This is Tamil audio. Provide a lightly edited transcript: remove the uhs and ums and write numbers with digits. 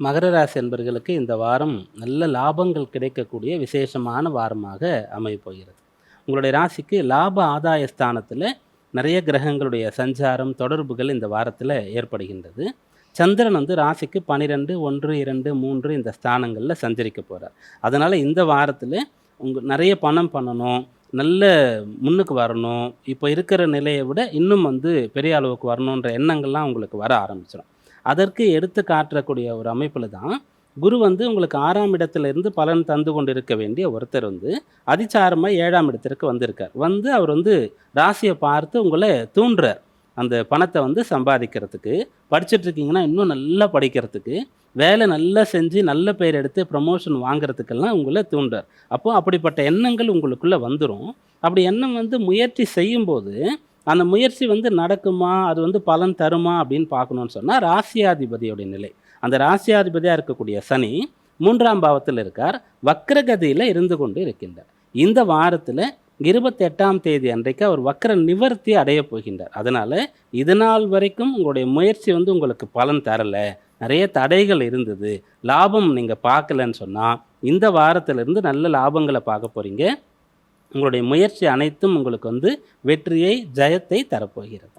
மகர ராசி என்பர்களுக்கு இந்த வாரம் நல்ல லாபங்கள் கிடைக்கக்கூடிய விசேஷமான வாரமாக அமையப் போகிறது. உங்களுடைய ராசிக்கு லாப ஆதாய ஸ்தானத்தில் நிறைய கிரகங்களுடைய சஞ்சாரம் தொடர்புகள் இந்த வாரத்தில் ஏற்படுகின்றது. சந்திரன் ராசிக்கு 12, 1, 2, 3 இந்த ஸ்தானங்களில் சஞ்சரிக்க போகிறார். அதனால் இந்த வாரத்தில் நிறைய பணம் பண்ணணும், நல்ல முன்னுக்கு வரணும், இப்போ இருக்கிற நிலையை விட இன்னும் பெரிய அளவுக்கு வரணுன்ற எண்ணங்கள்லாம் உங்களுக்கு வர ஆரம்பிச்சிடும். அதற்கு எடுத்து காட்டக்கூடிய ஒரு அமைப்பில் தான் குரு உங்களுக்கு 6ஆம் இடத்திலிருந்து பலன் தந்து கொண்டு இருக்க வேண்டிய ஒருத்தர் அதிச்சாரமாக 7ஆம் இடத்திற்கு வந்திருக்கார். அவர் ராசியை பார்த்து உங்களை தூண்டுறார். அந்த பணத்தை சம்பாதிக்கிறதுக்கு, படிச்சுட்ருக்கீங்கன்னா இன்னும் நல்லா படிக்கிறதுக்கு, வேலை நல்லா செஞ்சு நல்ல பெயர் எடுத்து ப்ரமோஷன் வாங்குறதுக்கெல்லாம் உங்களை தூண்டுறார். அப்போது அப்படிப்பட்ட எண்ணங்கள் உங்களுக்குள்ளே வந்துடும். அப்படி எண்ணம் முயற்சி செய்யும்போது அந்த முயற்சி நடக்குமா, அது பலன் தருமா அப்படின்னு பார்க்கணுன்னு சொன்னால் ராசியாதிபதியோடைய நிலை. அந்த ராசியாதிபதியாக இருக்கக்கூடிய சனி 3ஆம் பாவத்தில் இருக்கார், வக்ரகதியில் இருந்து கொண்டு இருக்கின்றார். இந்த வாரத்தில் 28ஆம் தேதி அன்றைக்கு அவர் வக்ர நிவர்த்தி அடைய போகின்றார். அதனால் இதனால் வரைக்கும் உங்களுடைய முயற்சி உங்களுக்கு பலன் தரலை, நிறைய தடைகள் இருந்தது, லாபம் நீங்கள் பார்க்கலன்னு சொன்னால் இந்த வாரத்திலிருந்து நல்ல லாபங்களை பார்க்க போகிறீங்க. உங்களுடைய முயற்சி அனைத்தும் உங்களுக்கு வெற்றியை, ஜெயத்தை தரப்போகிறது.